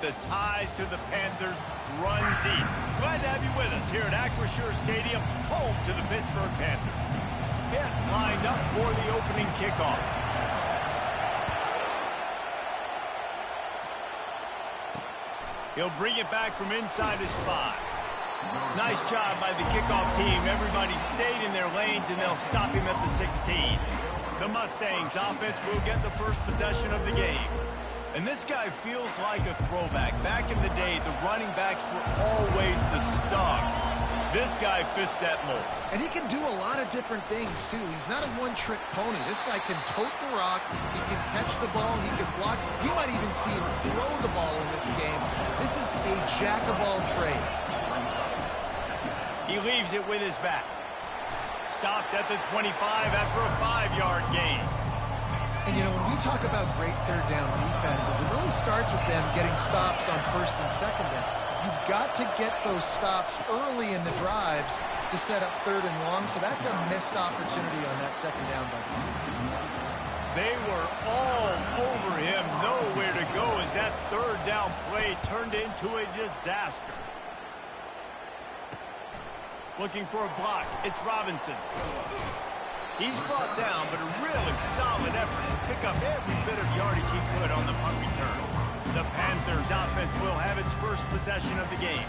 the ties to the Panthers run deep. Glad to have you with us here at Acrisure Stadium, home to the Pittsburgh Panthers. Pitt lined up for the opening kickoff. He'll bring it back from inside his 5. Nice job by the kickoff team. Everybody stayed in their lanes, and they'll stop him at the 16. The Mustangs offense will get the first possession of the game. And this guy feels like a throwback. Back in the day, the running backs were always the stars. This guy fits that mold. And he can do a lot of different things, too. He's not a one-trick pony. This guy can tote the rock. He can catch the ball. He can block. You might even see him throw the ball in this game. This is a jack of all trades. He leaves it with his back. Stopped at the 25 after a 5-yard gain. And, you know, when we talk about great third down defenses, it really starts with them getting stops on first and second down. You've got to get those stops early in the drives to set up third and long, so that's a missed opportunity on that second down by this defense. They were all over him, nowhere to go as that third down play turned into a disaster. Looking for a block. It's Robinson. He's brought down, but a really solid effort to pick up every bit of yardage he could on the punt return. The Panthers offense will have its first possession of the game.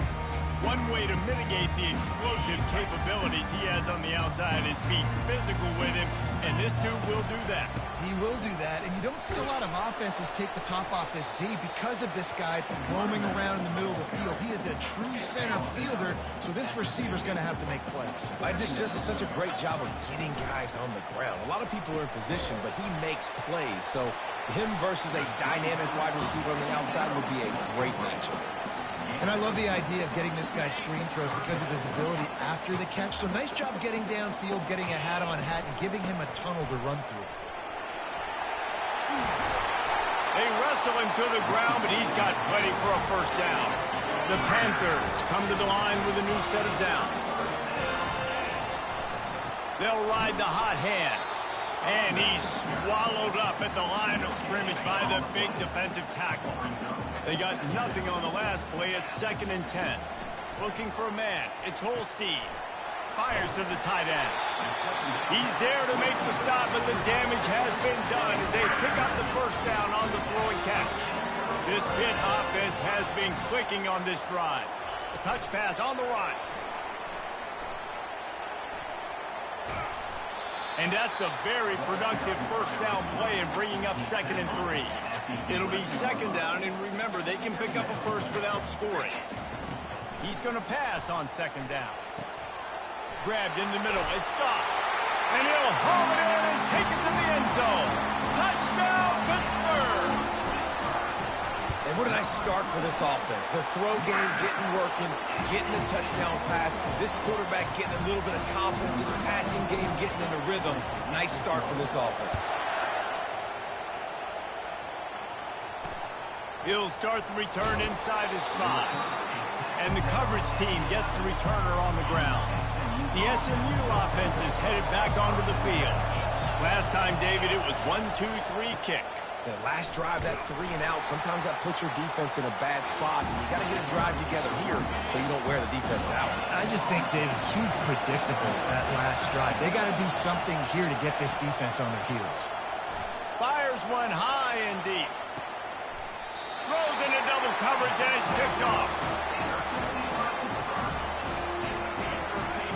One way to mitigate the explosive capabilities he has on the outside is be physical with him, and this dude will do that. He will do that, and you don't see a lot of offenses take the top off this D because of this guy roaming around in the middle of the field. He is a true center fielder, so this receiver's going to have to make plays. Just does such a great job of getting guys on the ground. A lot of people are in position, but he makes plays, so him versus a dynamic wide receiver on the outside would be a great matchup. And I love the idea of getting this guy screen throws because of his ability after the catch. So nice job getting downfield, getting a hat-on-hat, and giving him a tunnel to run through. They wrestle him to the ground, but he's got plenty for a first down. The Panthers come to the line with a new set of downs. They'll ride the hot hand. And he's swallowed up at the line of scrimmage by the big defensive tackle. They got nothing on the last play. It's 2nd and 10. Looking for a man. It's Holstein. Fires to the tight end. He's there to make the stop, but the damage has been done as they pick up the first down on the throw and catch. This Pitt offense has been clicking on this drive. A touch pass on the run. And that's a very productive first down play in bringing up 2nd and 3. It'll be 2nd down, and remember, they can pick up a first without scoring. He's going to pass on 2nd down. Grabbed in the middle. It's Scott. And he'll haul it in and take it to the end zone. Touchdown, Pittsburgh! And what a nice start for this offense. The throw game getting working, getting the touchdown pass. This quarterback getting a little bit of confidence. This passing game getting in a rhythm. Nice start for this offense. He'll start the return inside his 5. And the coverage team gets the returner on the ground. The SMU offense is headed back onto the field. Last time, David, it was 1-2-3 kick. The last drive, that 3 and out, sometimes that puts your defense in a bad spot, and you got to get a drive together here so you don't wear the defense out. I just think, David, too predictable that last drive. They got to do something here to get this defense on their heels. Fires one high and deep. Throws into double coverage, and it's picked off.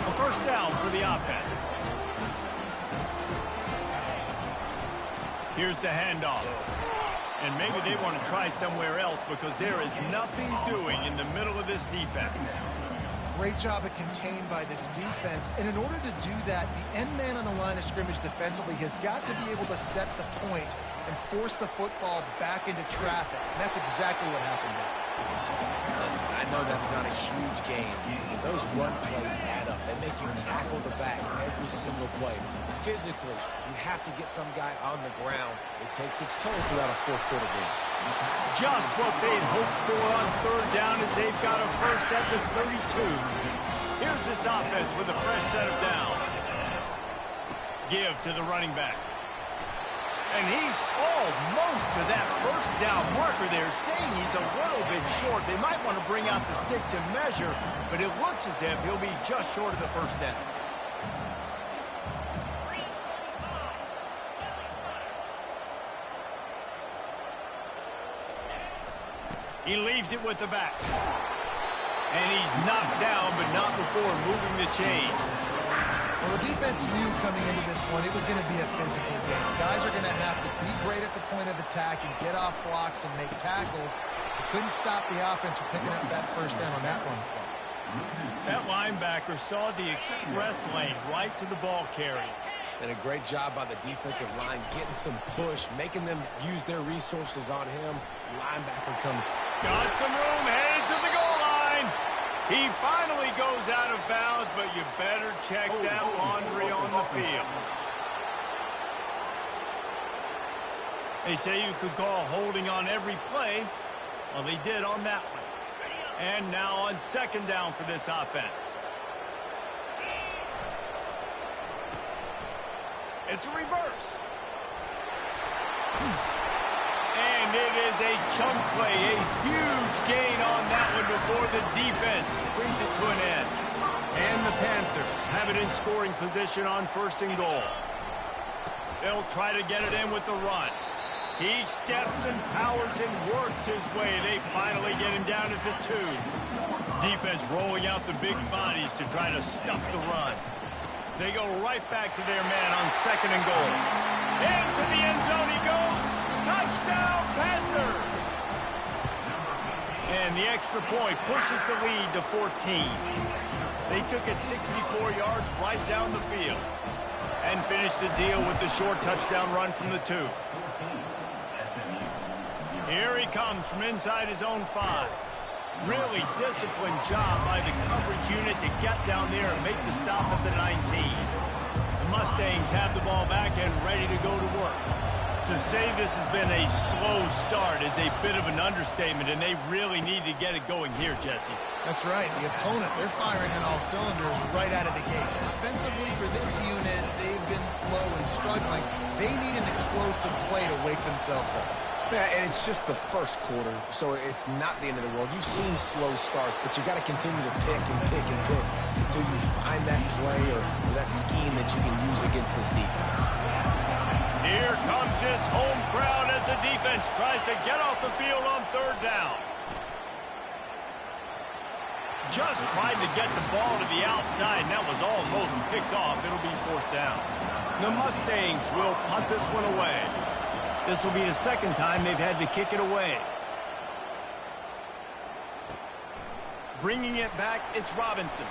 A first down for the offense. Here's the handoff. And maybe they want to try somewhere else because there is nothing doing in the middle of this defense. Great job of contained by this defense. And in order to do that, the end man on the line of scrimmage defensively has got to be able to set the point and force the football back into traffic. And that's exactly what happened there. Listen, I know that's not a huge game, but those run plays add up. They make you tackle the back every single play. Physically, you have to get some guy on the ground. It takes its toll throughout a fourth-quarter game. Just what they'd hoped for on third down as they've got a first at the 32. Here's this offense with a fresh set of downs. Give to the running back. And he's almost to that first down marker there, saying he's a little bit short. They might want to bring out the sticks and measure, but it looks as if he'll be just short of the first down. He leaves it with the back. And he's knocked down, but not before moving the chain. Well, the defense knew coming into this one it was going to be a physical game. Guys are going to have to be great at the point of attack and get off blocks and make tackles. They couldn't stop the offense from picking up that first down on that run play. That linebacker saw the express lane right to the ball carrier. And a great job by the defensive line, getting some push, making them use their resources on him. Linebacker comes. Got some room, headed to the goal line. He finally goes out of bounds, but you better check that laundry on the field. They say you could call holding on every play. Well, they did on that one. And now on second down for this offense. It's a reverse. And it is a chunk play, a huge gain on that one before the defense brings it to an end. And the Panthers have it in scoring position on first and goal. They'll try to get it in with the run. He steps and powers and works his way. They finally get him down at the 2. Defense rolling out the big bodies to try to stuff the run. They go right back to their man on second and goal. Into the end zone he goes. Touchdown, Panthers! And the extra point pushes the lead to 14. They took it 64 yards right down the field and finished the deal with the short touchdown run from the 2. Here he comes from inside his own 5. Really disciplined job by the coverage unit to get down there and make the stop at the 19. The Mustangs have the ball back and ready to go to work. To say this has been a slow start is a bit of an understatement, and they really need to get it going here, Jesse. That's right. The opponent, they're firing on all cylinders right out of the gate. Offensively for this unit, they've been slow and struggling. They need an explosive play to wake themselves up. Yeah, and it's just the first quarter, so it's not the end of the world. You've seen slow starts, but you got to continue to pick and pick and pick until you find that play or that scheme that you can use against this defense. Here comes this home crowd as the defense tries to get off the field on third down. Just tried to get the ball to the outside, and that was almost picked off. It'll be fourth down. The Mustangs will punt this one away. This will be the second time they've had to kick it away. Bringing it back, it's Robinson.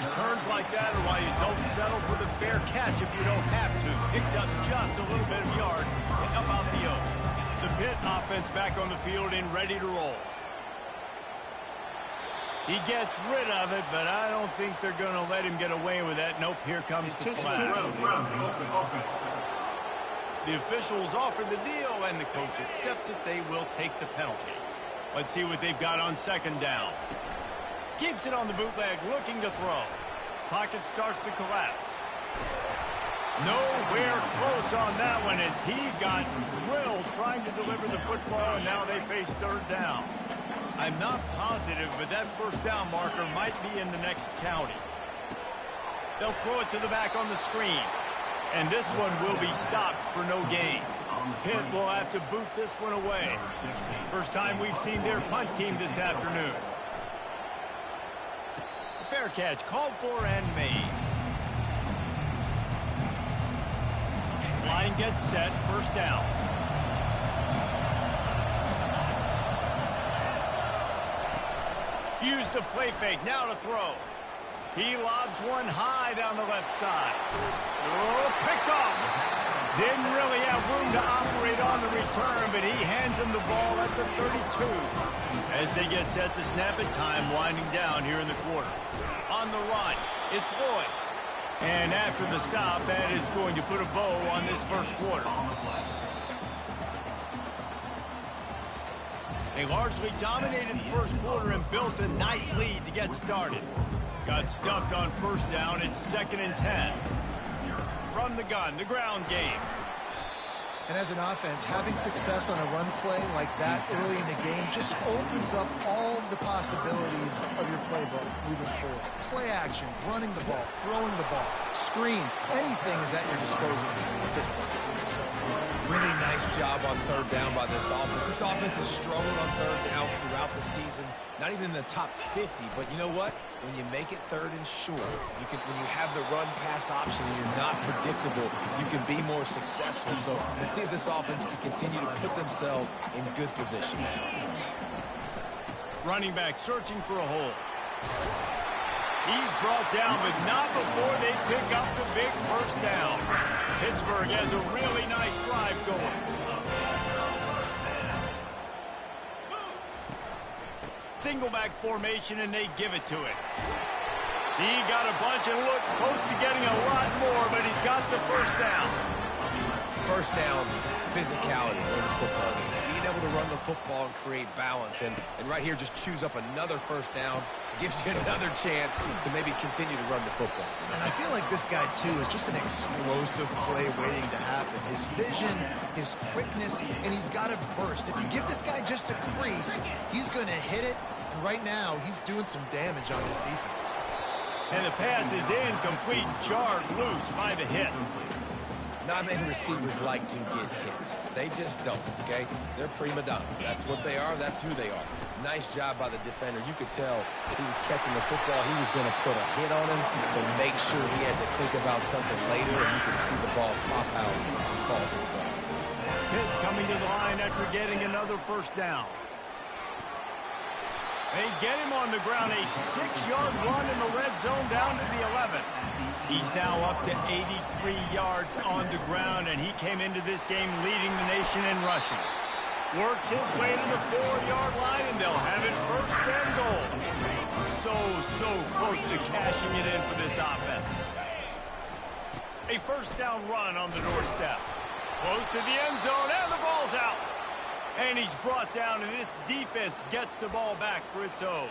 Returns like that are why you don't settle for the fair catch if you don't have to. Picks up just a little bit of yards to help out the Oak. The Pitt offense back on the field and ready to roll. He gets rid of it, but I don't think they're going to let him get away with that. Nope, here comes the flag. The officials offer the deal, and the coach accepts it. They will take the penalty. Let's see what they've got on second down. Keeps it on the bootleg, looking to throw. Pocket starts to collapse. Nowhere close on that one as he got drilled trying to deliver the football, and now they face third down. I'm not positive, but that first down marker might be in the next county. They'll throw it to the back on the screen. And this one will be stopped for no gain. Pitt will have to boot this one away. First time we've seen their punt team this afternoon. Fair catch called for and made. Line gets set, first down. Fuse the play fake, now to throw. He lobs one high down the left side. Oh, picked off. Didn't really have room to operate on the return, but he hands him the ball at the 32. As they get set to snap it, time winding down here in the quarter. On the run, it's Lloyd. And after the stop, that is going to put a bow on this first quarter. They largely dominated the first quarter and built a nice lead to get started. Got stuffed on first down. It's 2nd and 10. From the gun, the ground game. And as an offense, having success on a run play like that early in the game just opens up all of the possibilities of your playbook moving forward. Play action, running the ball, throwing the ball, screens, anything is at your disposal at this point. Really nice job on third down by this offense. This offense has struggled on third downs throughout the season. Not even in the top 50, but you know what? When you make it third and short, when you have the run-pass option and you're not predictable, you can be more successful. So let's see if this offense can continue to put themselves in good positions. Running back searching for a hole. He's brought down, but not before they pick up the big first down. Pittsburgh has a really nice drive going. Single back formation, and they give it to it. He got a bunch and looked close to getting a lot more, but he's got the first down. First down, physicality in this football game. Being able to run the football and create balance. And right here, just choose up another first down. Gives you another chance to maybe continue to run the football. And I feel like this guy, too, is just an explosive play waiting to happen. His vision, his quickness, and he's got a burst. If you give this guy just a crease, he's going to hit it. And right now, he's doing some damage on his defense. And the pass is incomplete, jarred loose by the hit. Not many receivers like to get hit. They just don't, okay? They're prima donnas. That's what they are. That's who they are. Nice job by the defender. You could tell he was catching the football. He was going to put a hit on him to make sure he had to think about something later, and you could see the ball pop out and fall to the ground. Pitt coming to the line after getting another first down. They get him on the ground, a 6-yard run in the red zone down to the 11. He's now up to 83 yards on the ground, and he came into this game leading the nation in rushing. Works his way to the 4-yard line, and they'll have it first and goal. So close to cashing it in for this offense. A first down run on the doorstep. Close to the end zone, and the ball's out. And he's brought down, and this defense gets the ball back for its own.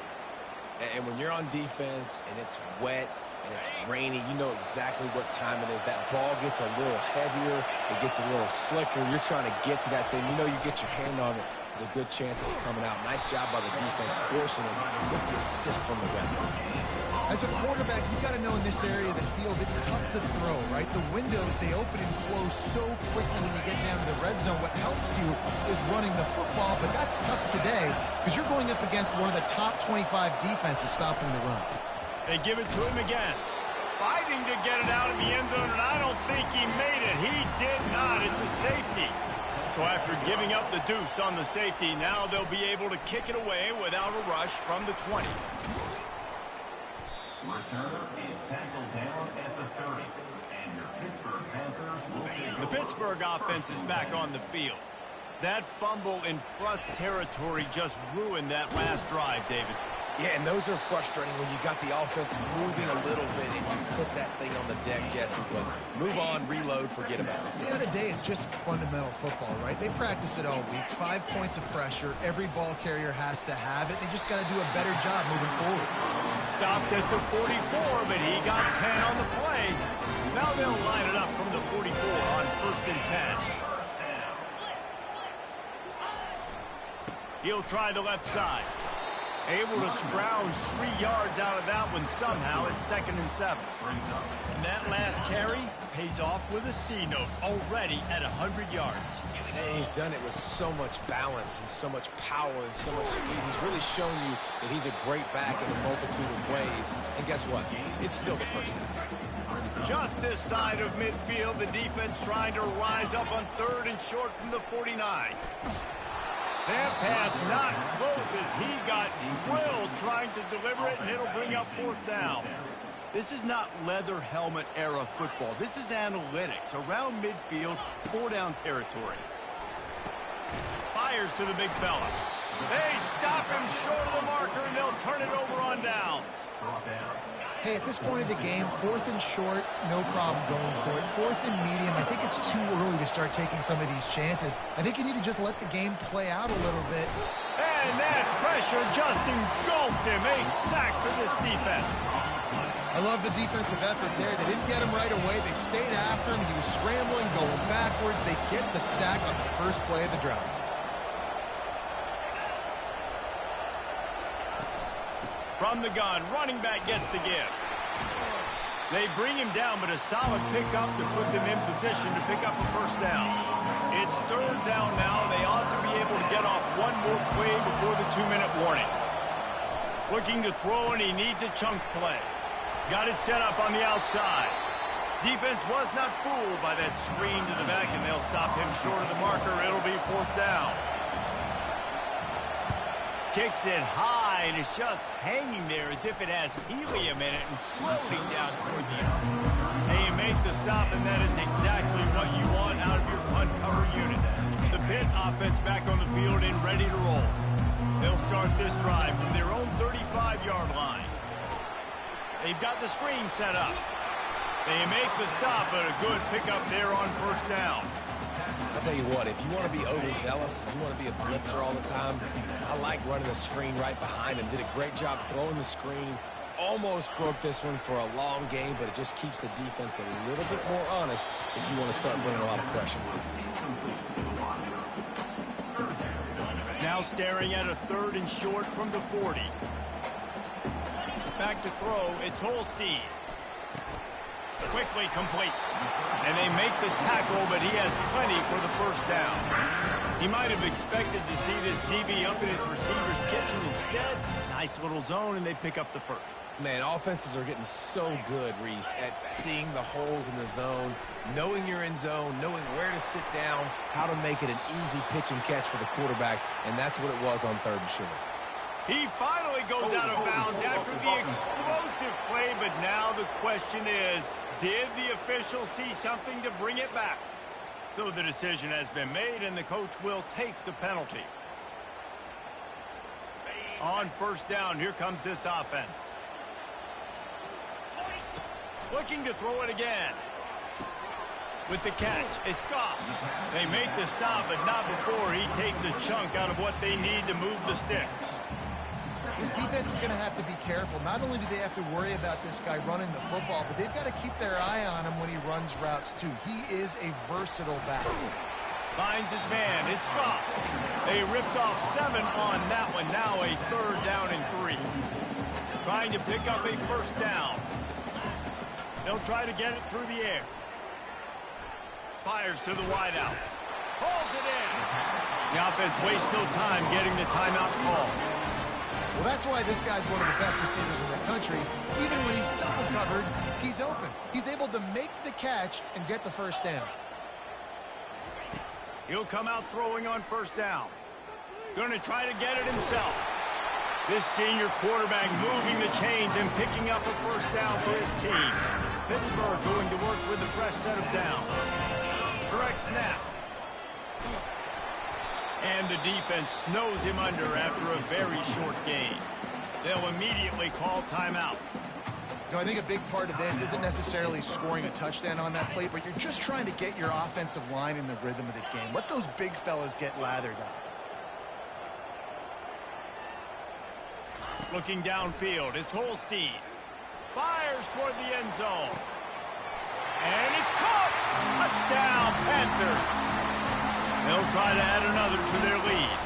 And when you're on defense and it's wet and it's rainy, you know exactly what time it is. That ball gets a little heavier. It gets a little slicker. You're trying to get to that thing. You know you get your hand on it. There's a good chance it's coming out. Nice job by the defense forcing it with the assist from the ref. As a quarterback, you got to know in this area of the field, it's tough to throw, right? The windows, they open and close so quickly when you get down to the red zone. What helps you is running the football, but that's tough today because you're going up against one of the top 25 defenses stopping the run. They give it to him again. Fighting to get it out of the end zone, and I don't think he made it. He did not. It's a safety. So after giving up the deuce on the safety, now they'll be able to kick it away without a rush from the 20. Returner is tackled down at the 30, and your Pittsburgh Panthers will take The Pittsburgh offense is back on the field. That fumble in Russ territory just ruined that last drive, David. Yeah, and those are frustrating when you got the offense moving a little bit and you put that thing on the deck, Jesse. But move on, reload, forget about it. At the end of the day, it's just fundamental football, right? They practice it all week. 5 points of pressure. Every ball carrier has to have it. They just got to do a better job moving forward. Stopped at the 44, but he got 10 on the play. Now they'll line it up from the 44 on 1st and 10. He'll try the left side. Able to scrounge 3 yards out of that one somehow. It's 2nd and 7. And that last carry pays off with a C note already at 100 yards. And he's done it with so much balance and so much power and so much speed. He's really shown you that he's a great back in a multitude of ways. And guess what? It's still the first down. Just this side of midfield, the defense trying to rise up on 3rd and short from the 49. That pass not close as he got drilled trying to deliver it, and it'll bring up 4th down. This is not leather helmet era football. This is analytics. Around midfield, 4-down territory. Fires to the big fella. They stop him short of the marker, and they'll turn it over on downs. Hey, at this point of the game, 4th and short, no problem going for it. 4th and medium, I think it's too early to start taking some of these chances. I think you need to just let the game play out a little bit. And that pressure just engulfed him. A sack for this defense. I love the defensive effort there. They didn't get him right away. They stayed after him. He was scrambling, going backwards. They get the sack on the first play of the drive. From the gun, running back gets to give. They bring him down, but a solid pickup to put them in position to pick up a first down. It's third down now. They ought to be able to get off one more play before the 2-minute warning. Looking to throw, and he needs a chunk play. Got it set up on the outside. Defense was not fooled by that screen to the back, and they'll stop him short of the marker. It'll be fourth down. Kicks it high, and it's just hanging there as if it has helium in it and floating down toward the end. They make the stop, and that is exactly what you want out of your punt cover unit. The Pitt offense back on the field and ready to roll. They'll start this drive from their own 35-yard line. They've got the screen set up. They make the stop, but a good pickup there on first down. I'll tell you what, if you want to be overzealous, if you want to be a blitzer all the time, I like running the screen right behind him. Did a great job throwing the screen. Almost broke this one for a long game, but it just keeps the defense a little bit more honest if you want to start bringing a lot of pressure. Now staring at a third and short from the 40. Back to throw, it's Holstein. Quickly complete. And they make the tackle, but he has plenty for the first down. He might have expected to see this DB up in his receiver's kitchen. Instead, nice little zone, and they pick up the first. Man, offenses are getting so good, Reese, at seeing the holes in the zone, knowing you're in zone, knowing where to sit down, how to make it an easy pitch and catch for the quarterback, and that's what it was on third and short. He finally goes out of bounds after the explosive play, but now the question is, did the official see something to bring it back? So the decision has been made, and the coach will take the penalty. On first down, here comes this offense. Looking to throw it again. With the catch, it's Goff. They make the stop, but not before he takes a chunk out of what they need to move the sticks. This defense is going to have to be careful. Not only do they have to worry about this guy running the football, but they've got to keep their eye on him when he runs routes, too. He is a versatile back. Finds his man. It's Goff. They ripped off 7 on that one. Now a third down and 3. Trying to pick up a first down. They'll try to get it through the air. Fires to the wideout. Pulls it in. The offense wastes no time getting the timeout call. Well, that's why this guy's one of the best receivers in the country. Even when he's double covered, he's open. He's able to make the catch and get the first down. He'll come out throwing on first down. Going to try to get it himself. This senior quarterback moving the chains and picking up a first down for his team. Pittsburgh going to work with a fresh set of downs. Correct snap. And the defense snows him under after a very short game. They'll immediately call timeout. You know, I think a big part of this isn't necessarily scoring a touchdown on that play, but you're just trying to get your offensive line in the rhythm of the game. Let those big fellas get lathered up. Looking downfield, it's Holstein. Fires toward the end zone. And it's caught! Touchdown, Panthers! They'll try to add another to their lead.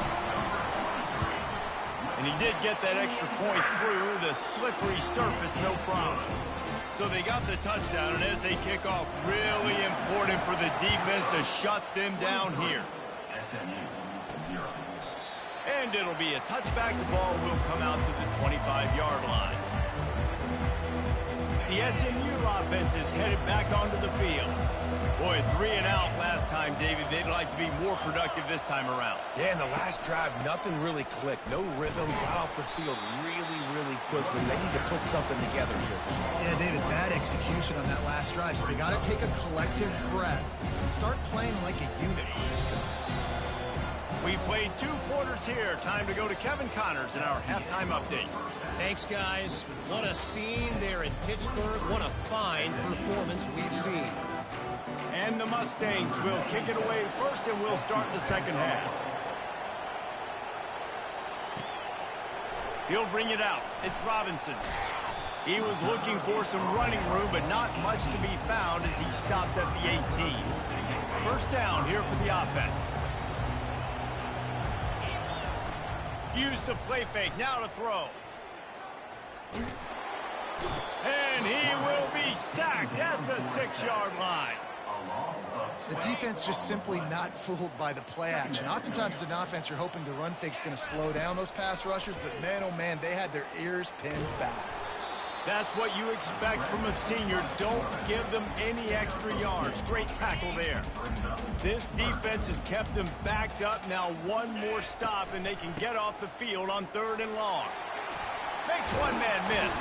And he did get that extra point through the slippery surface, no problem. So they got the touchdown, and as they kick off, really important for the defense to shut them down here. And it'll be a touchback. The ball will come out to the 25-yard line. The SMU offense is headed back onto the field. Boy, 3 and out last time, David. They'd like to be more productive this time around. Yeah, in the last drive, nothing really clicked. No rhythm, got off the field really quickly. They need to put something together here. Yeah, David, bad execution on that last drive. So they got to take a collective breath and start playing like a unit. We played 2 quarters here. Time to go to Kevin Connors in our halftime update. Thanks, guys. What a scene there in Pittsburgh. What a fine performance we've seen. And the Mustangs will kick it away first, and we'll start the second half. He'll bring it out. It's Robinson. He was looking for some running room, but not much to be found as he stopped at the 18. First down here for the offense. Used the play fake, now to throw. And he will be sacked at the 6-yard line. The defense just simply not fooled by the play action. Oftentimes as an offense, you're hoping the run fake's going to slow down those pass rushers, but man, oh man, they had their ears pinned back. That's what you expect from a senior. Don't give them any extra yards. Great tackle there. This defense has kept them backed up. Now one more stop, and they can get off the field on 3rd and long. Makes one man miss.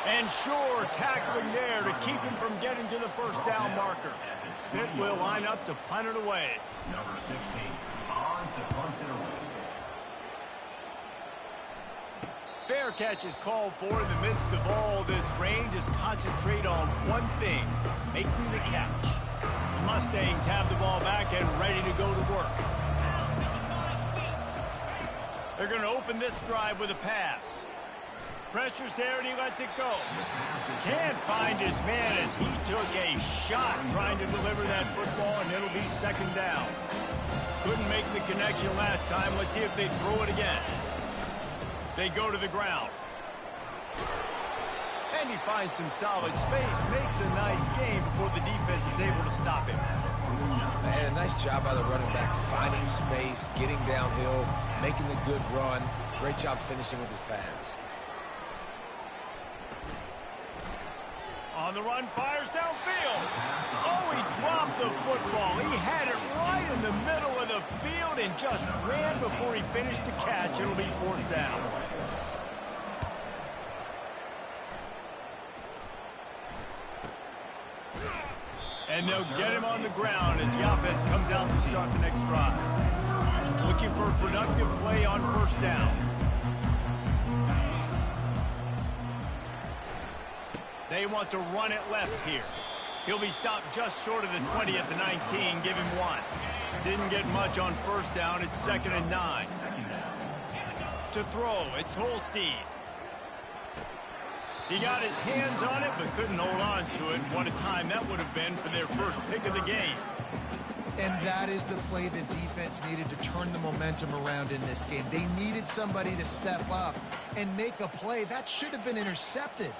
And sure, tackling there to keep him from getting to the first down marker. Pitt will line up to punt it away. Number 16, on to punt it away. Fair catch is called for in the midst of all this rain. Just concentrate on one thing, making the catch. The Mustangs have the ball back and ready to go to work. They're going to open this drive with a pass. Pressure's there and he lets it go. Can't find his man as he took a shot trying to deliver that football, and it'll be 2nd down. Couldn't make the connection last time. Let's see if they throw it again. They go to the ground. And he finds some solid space. Makes a nice game before the defense is able to stop him. And a nice job by the running back, finding space, getting downhill, making a good run. Great job finishing with his pads. On the run, fires downfield. Oh, he dropped the football. He had it right in the middle of the field and just ran before he finished the catch. It'll be 4th down. And they'll get him on the ground as the offense comes out to start the next drive. Looking for a productive play on 1st down. They want to run it left here. He'll be stopped just short of the 20 at the 19. Give him 1. Didn't get much on 1st down. It's 2nd and 9. To throw, it's Holstein. He got his hands on it, but couldn't hold on to it. What a time that would have been for their first pick of the game. And that is the play the defense needed to turn the momentum around in this game. They needed somebody to step up and make a play. That should have been intercepted.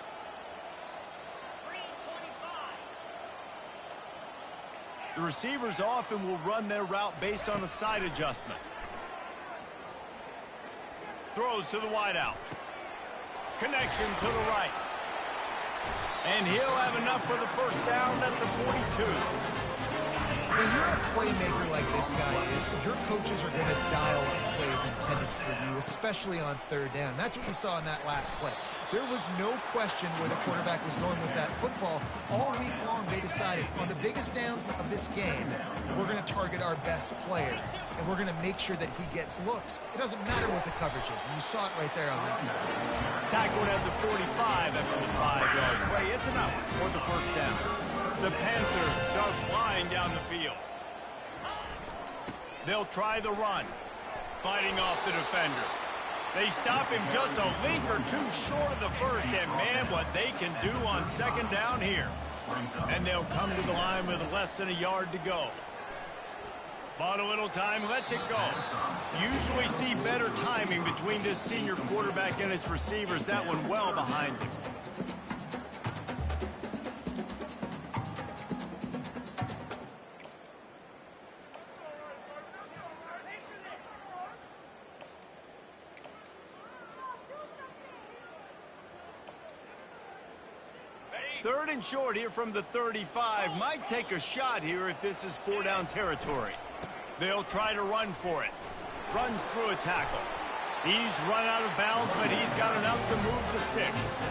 The receivers often will run their route based on a side adjustment. Throws to the wideout. Connection to the right. And he'll have enough for the 1st down at the 42. When you're a playmaker like this guy is, your coaches are going to dial up plays intended for you, especially on 3rd down. That's what we saw in that last play. There was no question where the quarterback was going with that football. All week long, they decided on the biggest downs of this game, we're going to target our best player, and we're going to make sure that he gets looks. It doesn't matter what the coverage is, and you saw it right there on that. Tackled at the 45 after the 5-yard play. It's enough for the 1st down. The Panthers are flying down the field. They'll try the run. Fighting off the defender. They stop him just a link or two short of the 1st, and man, what they can do on 2nd down here. And they'll come to the line with less than a yard to go. Bought a little time, lets it go. Usually see better timing between this senior quarterback and his receivers. That one well behind him. Third and short here from the 35. Might take a shot here if this is 4-down territory. They'll try to run for it. Runs through a tackle. He's run out of bounds, but he's got enough to move the sticks.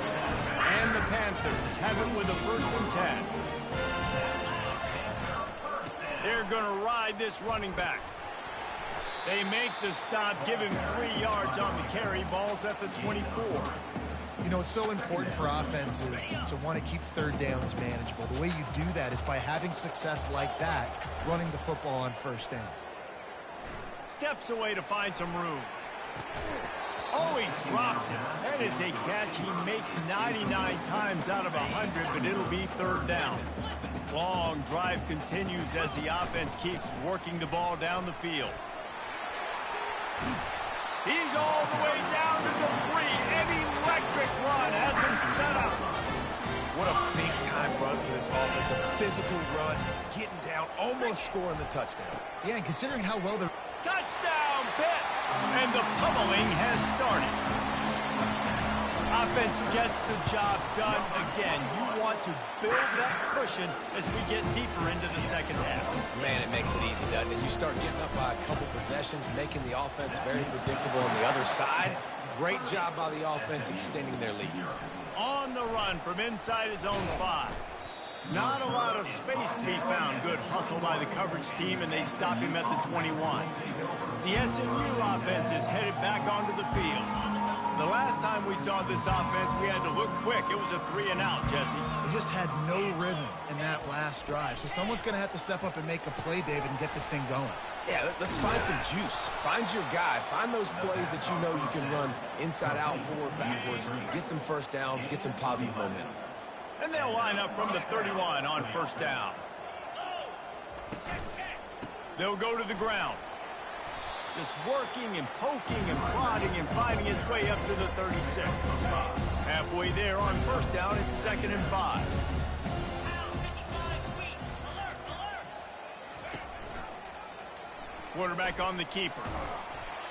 And the Panthers have it with a 1st and 10. They're going to ride this running back. They make the stop, give him 3 yards on the carry. Ball's at the 24. You know, it's so important for offenses to want to keep 3rd downs manageable. The way you do that is by having success like that, running the football on 1st down. Steps away to find some room. Oh, he drops it. That is a catch he makes 99 times out of 100, but it'll be third down. Long drive continues as the offense keeps working the ball down the field. He's all the way down to the 3. An electric run has him set up. What a big-time run for this offense. A physical run, getting down, almost scoring the touchdown. Yeah, and considering how well they're... Touchdown, Pitt! And the pummeling has started. Offense gets the job done again. You want to build that cushion as we get deeper into the second half. Man, it makes it easy, doesn't it? You start getting up by a couple possessions, making the offense very predictable on the other side. Great job by the offense extending their lead. On the run from inside his own 5. Not a lot of space to be found. Good hustle by the coverage team, and they stop him at the 21. The SMU offense is headed back onto the field. The last time we saw this offense, we had to look quick. It was a 3-and-out, Jesse. They just had no rhythm in that last drive. So someone's going to have to step up and make a play, David, and get this thing going. Yeah, let's find some juice. Find your guy. Find those plays that you know you can run inside out, forward, backwards. Get some first downs. Get some positive momentum. And they'll line up from the 31 on first down. They'll go to the ground. Just working and poking and prodding and finding his way up to the 36. Halfway there on first down, it's 2nd and 5. Quarterback on the keeper.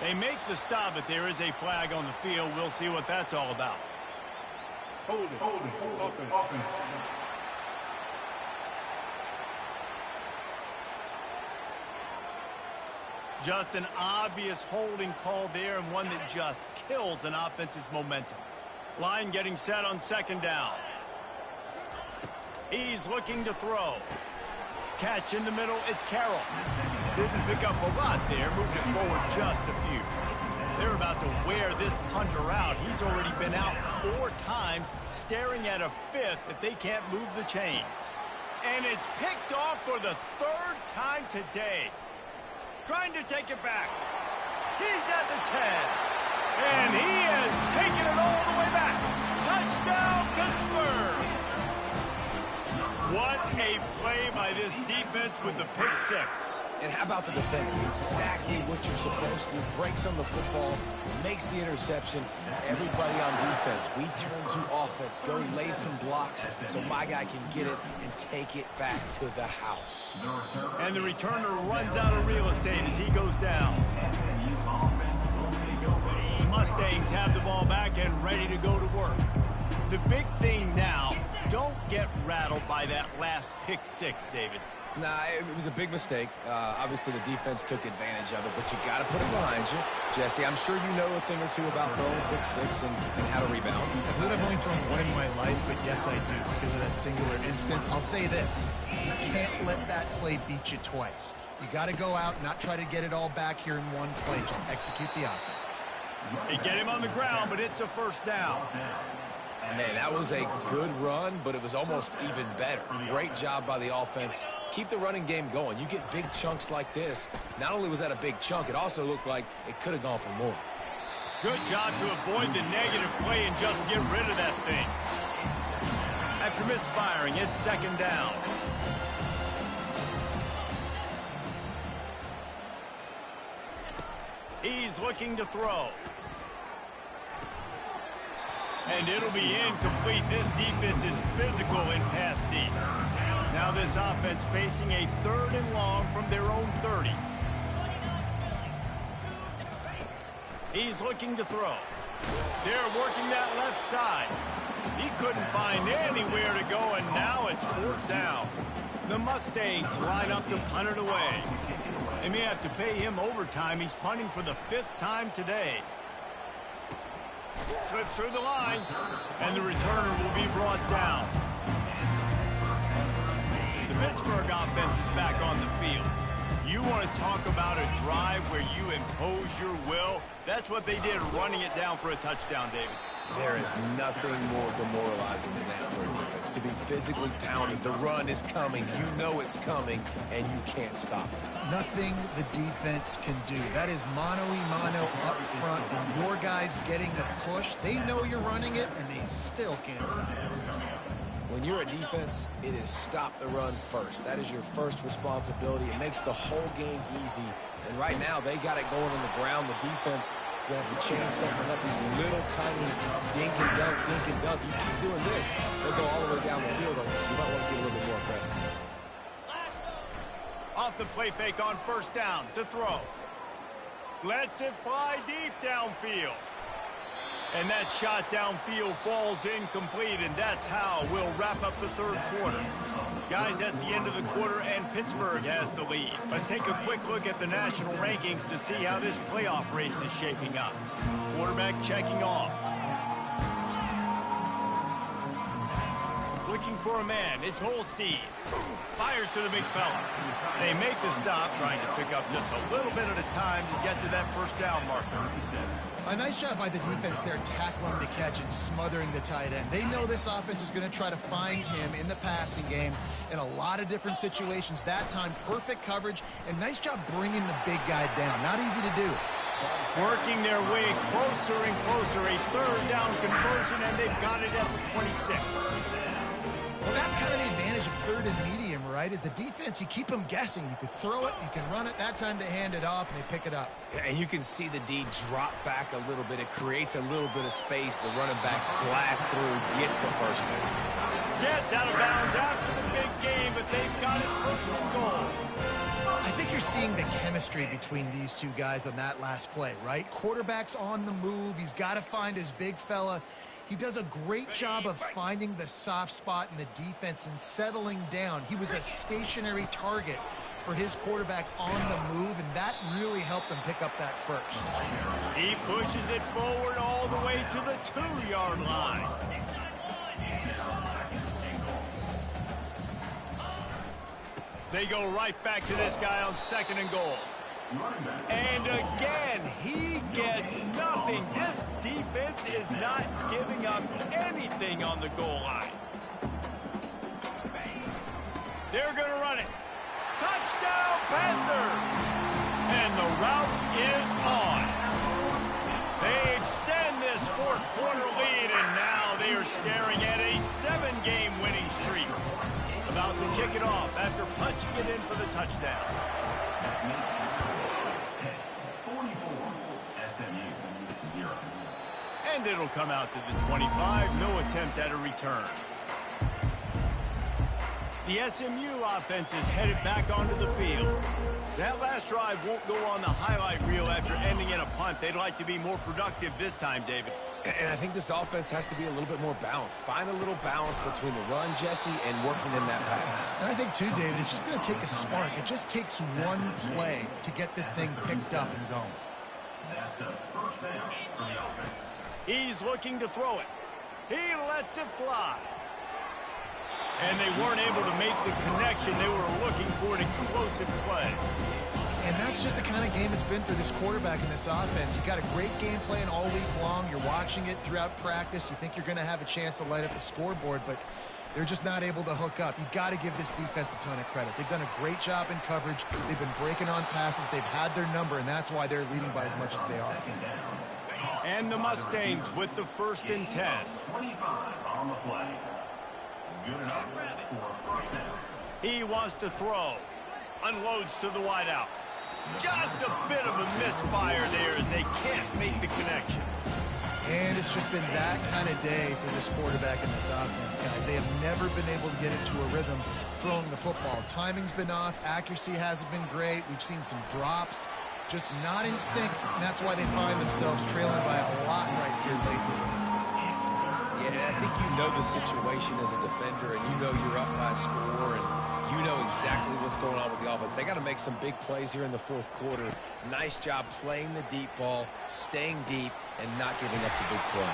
They make the stop, but there is a flag on the field. We'll see what that's all about. Hold it. Offense. Just an obvious holding call there, and one that just kills an offense's momentum. Line getting set on 2nd down. He's looking to throw. Catch in the middle, it's Carroll. Didn't pick up a lot there, moved it forward just a few. They're about to wear this punter out. He's already been out 4 times, staring at a 5th if they can't move the chains. And it's picked off for the 3rd time today. Trying to take it back. He's at the 10. And he has taken it all the way back. Touchdown, Pittsburgh. What a play by this defense with the pick 6. And how about the defender? Exactly what you're supposed to. Breaks on the football, makes the interception. Everybody on defense, we turn to offense. Go lay some blocks so my guy can get it and take it back to the house. And the returner runs out of real estate as he goes down. The Mustangs have the ball back and ready to go to work. The big thing now, don't get rattled by that last pick 6, David. Nah, it was a big mistake. Obviously, the defense took advantage of it, but you got to put it behind you. Jesse, I'm sure you know a thing or two about throwing pick 6 and how to rebound. I believe I've only thrown one in my life, but yes, I do, because of that singular instance. I'll say this. You can't let that play beat you twice. You got to go out and not try to get it all back here in one play. Just execute the offense. They get him on the ground, but it's a first down. Man, that was a good run, but it was almost even better. Great job by the offense. Keep the running game going. You get big chunks like this. Not only was that a big chunk, it also looked like it could have gone for more. Good job to avoid the negative play and just get rid of that thing. After misfiring, it's 2nd down. He's looking to throw. And it'll be incomplete. This defense is physical in pass deep. Now this offense facing a 3rd and long from their own 30. He's looking to throw. They're working that left side. He couldn't find anywhere to go, and now it's 4th down. The Mustangs line up to punt it away. They may have to pay him overtime. He's punting for the 5th time today. Slips through the line, and the returner will be brought down. The Pittsburgh offense is back on the field. You want to talk about a drive where you impose your will? That's what they did, running it down for a touchdown, David. There is nothing more demoralizing than that for a defense. To be physically pounded, the run is coming, you know it's coming, and you can't stop it. Nothing the defense can do. That is mano-a-mano up front, and your guys getting the push. They know you're running it, and they still can't stop it. When you're a defense, it is stop the run first. That is your first responsibility. It makes the whole game easy. And right now, they got it going on the ground. The defense is going to have to change something up. These little tiny dink and dunk, dink and dunk. You keep doing this, they'll go all the way down the field on you, so you might want to get a little bit more aggressive. Off the play fake on first down to throw. Lets it fly deep downfield. And that shot downfield falls incomplete, and that's how we'll wrap up the third quarter. Guys, that's the end of the quarter, and Pittsburgh has the lead. Let's take a quick look at the national rankings to see how this playoff race is shaping up. Quarterback checking off. Looking for a man, it's Holstein. Fires to the big fella. They make the stop, trying to pick up just a little bit at a time to get to that first down marker. A nice job by the defense there, tackling the catch and smothering the tight end. They know this offense is going to try to find him in the passing game in a lot of different situations. That time, perfect coverage, and nice job bringing the big guy down. Not easy to do. Working their way closer and closer, a third down conversion, and they've got it at the 26. Well, that's kind of the advantage of third and medium, right? Is the defense, you keep them guessing. You could throw it, you can run it. That time they hand it off, and they pick it up. Yeah, and you can see the D drop back a little bit. It creates a little bit of space. The running back blasts through, gets the first down. Gets out of bounds after the big game, but they've got it first and goal. I think you're seeing the chemistry between these two guys on that last play, right? Quarterback's on the move. He's got to find his big fella. He does a great job of finding the soft spot in the defense and settling down. He was a stationary target for his quarterback on the move, and that really helped them pick up that first. He pushes it forward all the way to the 2-yard line. They go right back to this guy on second and goal. And again, he gets nothing. This defense is not giving up anything on the goal line. They're going to run it. Touchdown, Panthers! And the route is on. They extend this fourth-quarter lead, and now they are staring at a 7-game winning streak. About to kick it off after punching it in for the touchdown. And it'll come out to the 25. No attempt at a return. The SMU offense is headed back onto the field. That last drive won't go on the highlight reel after ending in a punt. They'd like to be more productive this time, David. And I think this offense has to be a little bit more balanced. Find a little balance between the run, Jesse, and working in that pass. And I think, too, David, it's just going to take a spark. It just takes one play to get this thing picked up and going. That's a first down for the offense. He's looking to throw it. He lets it fly. And they weren't able to make the connection. They were looking for an explosive play. And that's just the kind of game it's been for this quarterback in this offense. You've got a great game plan all week long. You're watching it throughout practice. You think you're going to have a chance to light up the scoreboard, but they're just not able to hook up. You've got to give this defense a ton of credit. They've done a great job in coverage. They've been breaking on passes. They've had their number, and that's why they're leading by as much as they are. And the Mustangs with the 1st and 10. 25 on the play. Good enough for first down. He wants to throw. Unloads to the wideout. Just a bit of a misfire there as they can't make the connection. And it's just been that kind of day for this quarterback in this offense, guys. They have never been able to get into a rhythm throwing the football. Timing's been off. Accuracy hasn't been great. We've seen some drops. Just not in sync, and that's why they find themselves trailing by a lot right here late in the game. Yeah, I think you know the situation as a defender, and you know you're up by a score, and you know exactly what's going on with the offense. They got to make some big plays here in the fourth quarter. Nice job playing the deep ball, staying deep, and not giving up the big play.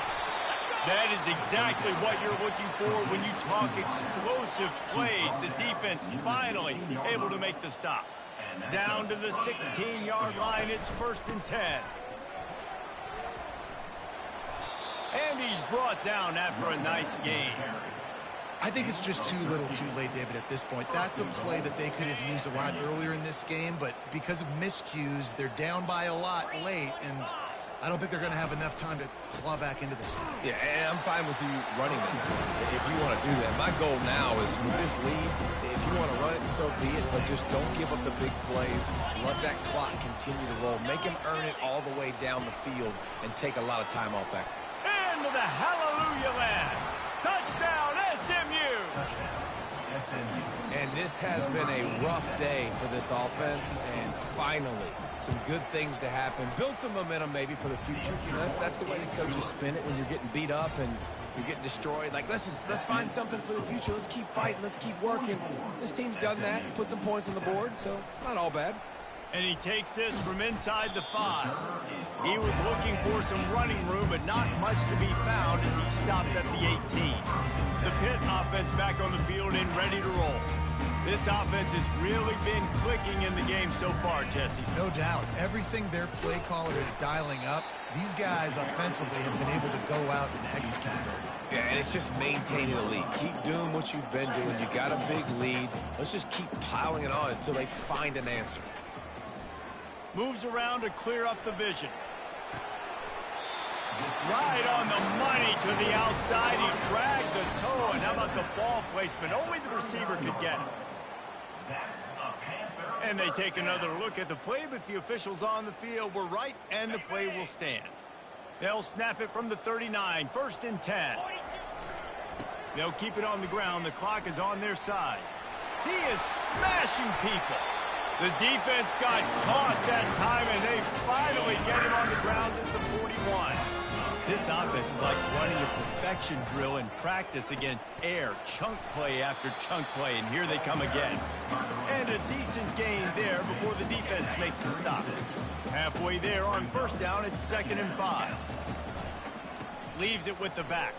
That is exactly what you're looking for when you talk explosive plays. The defense finally able to make the stop. Down to the 16-yard line, it's 1st and 10. And he's brought down after a nice gain. I think it's just too little too late, David, at this point. That's a play that they could have used a lot earlier in this game, but because of miscues, they're down by a lot late, and I don't think they're going to have enough time to claw back into this. Yeah, and I'm fine with you running it if you want to do that. My goal now is with this lead, if you want to run it, so be it, but just don't give up the big plays. Let that clock continue to roll. Make him earn it all the way down the field and take a lot of time off that. Into the hallelujah land. Touchdown, SMU. And this has been a rough day for this offense, and finally, some good things to happen. Build some momentum maybe for the future. You know, that's the way the coaches spin it when you're getting beat up and you're getting destroyed. Like, listen, let's find something for the future. Let's keep fighting. Let's keep working. This team's done that, put some points on the board, so it's not all bad. And he takes this from inside the 5. He was looking for some running room, but not much to be found as he stopped at the 18. The Pitt offense back on the field and ready to roll. This offense has really been clicking in the game so far, Jesse. No doubt. Everything their play caller is dialing up, these guys offensively have been able to go out and execute it. Yeah, and it's just maintaining the lead. Keep doing what you've been doing. You got a big lead. Let's just keep piling it on until they find an answer. Moves around to clear up the vision. Right on the money to the outside. He dragged the toe, and how about the ball placement? Only the receiver could get it. And they take another look at the play, but the officials on the field were right, and the play will stand. They'll snap it from the 39, 1st and 10. They'll keep it on the ground. The clock is on their side. He is smashing people. The defense got caught that time, and they finally get him on the ground at the 41. This offense is like running a perfection drill in practice against air. Chunk play after chunk play, and here they come again. And a decent gain there before the defense makes the stop. Halfway there on 1st down, it's 2nd and 5. Leaves it with the back.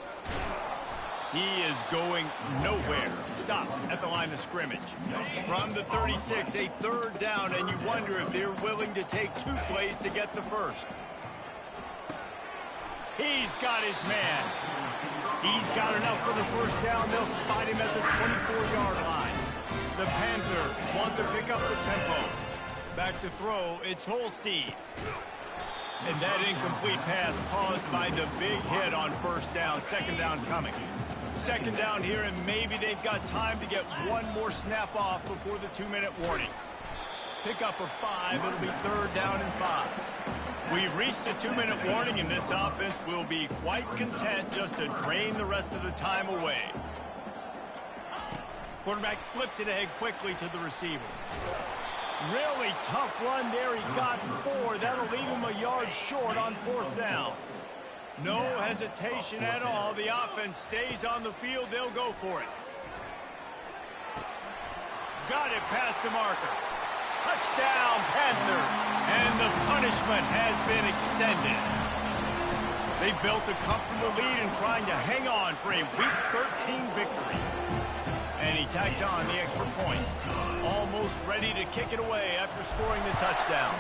He is going nowhere. Stop at the line of scrimmage. From the 36, a 3rd down, and you wonder if they're willing to take 2 plays to get the 1st. He's got his man. He's got enough for the 1st down. They'll spot him at the 24-yard line. The Panthers want to pick up the tempo. Back to throw, it's Holstein. And that incomplete pass caused by the big hit on 1st down. 2nd down coming. 2nd down here, and maybe they've got time to get one more snap off before the 2-minute warning. Pick up a 5. It'll be 3rd down and 5. We've reached the 2-minute warning, and this offense will be quite content just to drain the rest of the time away. Quarterback flips it ahead quickly to the receiver. Really tough run there. He got 4. That'll leave him a yard short on 4th down. No hesitation at all. The offense stays on the field. They'll go for it. Got it past the marker. Touchdown, Panthers. And the punishment has been extended. They built a comfortable lead and trying to hang on for a Week 13 victory. And he tacks on the extra point. Almost ready to kick it away after scoring the touchdown.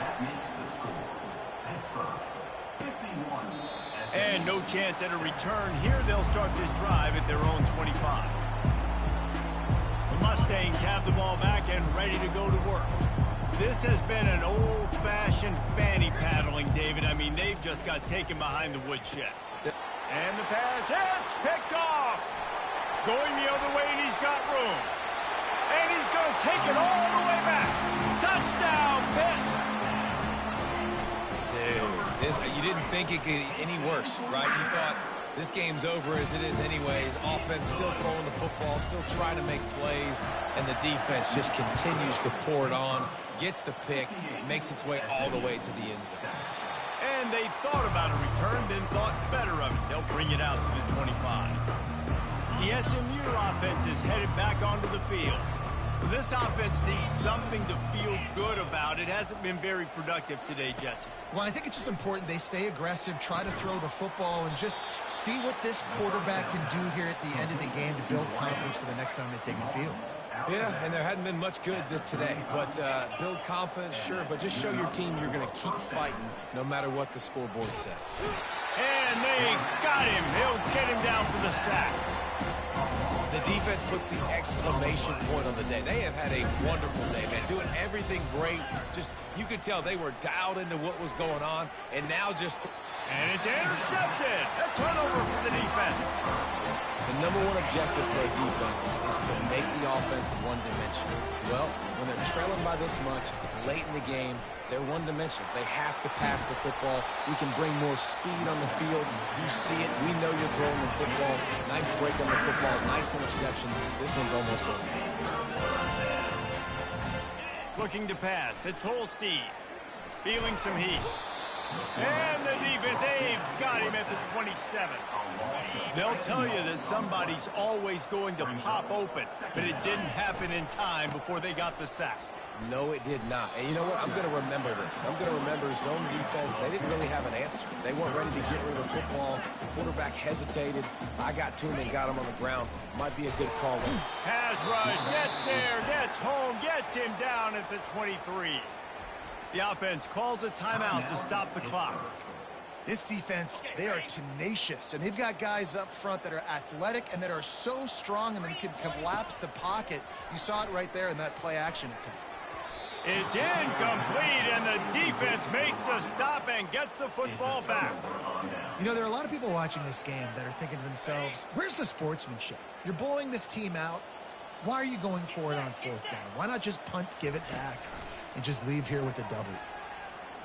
And no chance at a return. Here they'll start this drive at their own 25. The Mustangs have the ball back and ready to go to work. This has been an old-fashioned fanny paddling, David. I mean, they've just got taken behind the woodshed. And the pass hits, picked off. Going the other way, and he's got room. And he's going to take it all the way back. Touchdown, Pitt. Dude, you didn't think it could get any worse, right? You thought this game's over as it is anyways. Offense still throwing the football, still trying to make plays, and the defense just continues to pour it on, gets the pick, makes its way all the way to the end zone. And they thought about a return, then thought better of it. They'll bring it out to the 25. The SMU offense is headed back onto the field. This offense needs something to feel good about. It hasn't been very productive today, Jesse. Well, I think it's just important they stay aggressive, try to throw the football, and just see what this quarterback can do here at the end of the game to build confidence for the next time they take the field. Yeah, and there hadn't been much good today, but build confidence, sure, but just show your team you're going to keep fighting no matter what the scoreboard says. And And they got him. He'll get him down for the sack. The defense puts the exclamation point on the day. They have had a wonderful day, man. Doing everything great. Just, you could tell they were dialed into what was going on. And now just... And it's intercepted. A turnover for the defense. The number one objective for a defense is to make the offense one-dimensional. Well, when they're trailing by this much, late in the game, they're one-dimensional. They have to pass the football. We can bring more speed on the field. You see it. We know you're throwing the football. Nice break on the football. Nice interception. This one's almost over. Looking to pass. It's Holstein. Feeling some heat. And the defense, they've got him at the 27. They'll tell you that somebody's always going to pop open, but it didn't happen in time before they got the sack. No, it did not. And you know what? I'm going to remember this. I'm going to remember zone defense. They didn't really have an answer. They weren't ready to get rid of the football. The quarterback hesitated. I got to him and got him on the ground. Might be a good call. Pass rush, gets there, gets home, gets him down at the 23. The offense calls a timeout to stop the clock. This defense, they are tenacious, and they've got guys up front that are athletic and that are so strong and then can collapse the pocket. You saw it right there in that play-action attempt. It's incomplete, and the defense makes the stop and gets the football back. You know, there are a lot of people watching this game that are thinking to themselves, where's the sportsmanship? You're blowing this team out. Why are you going for it on fourth down? Why not just punt, give it back, and just leave here with a W?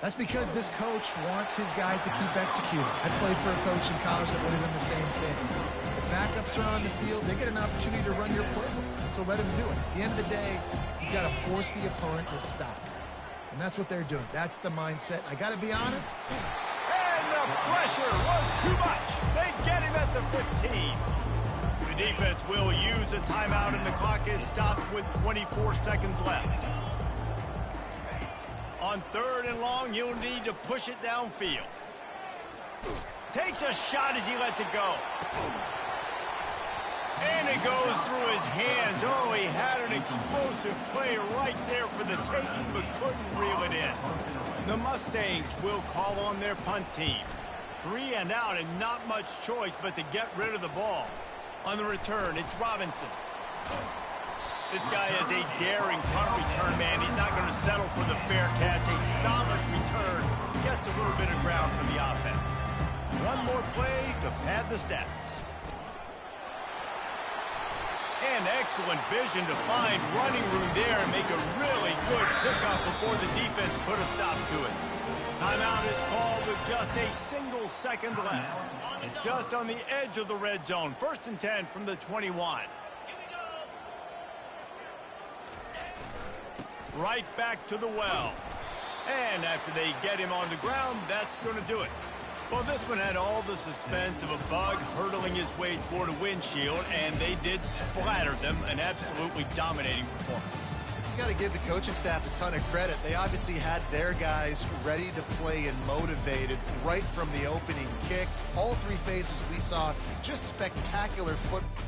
That's because this coach wants his guys to keep executing. I played for a coach in college that would have done the same thing. If backups are on the field, they get an opportunity to run your playbook, so let them do it. At the end of the day, you've got to force the opponent to stop. And that's what they're doing. That's the mindset. I got to be honest. And the pressure was too much. They get him at the 15. The defense will use a timeout, and the clock is stopped with 24 seconds left. On third and long, you'll need to push it downfield. Takes a shot as he lets it go. And it goes through his hands. Oh, he had an explosive play right there for the taking, but couldn't reel it in. The Mustangs will call on their punt team. 3 and out, and not much choice but to get rid of the ball. On the return, it's Robinson. This guy is a daring punt return, man. He's not going to settle for the fair catch. A solid return. Gets a little bit of ground from the offense. One more play to pad the stats. And excellent vision to find running room there and make a really good pickup before the defense put a stop to it. Timeout is called with just a single second left. Just on the edge of the red zone. 1st and 10 from the 21. Right back to the well. And after they get him on the ground, that's going to do it. Well, this one had all the suspense of a bug hurtling his way toward a windshield, and they did splatter them. An absolutely dominating performance. You got to give the coaching staff a ton of credit. They obviously had their guys ready to play and motivated right from the opening kick. All 3 phases we saw just spectacular football.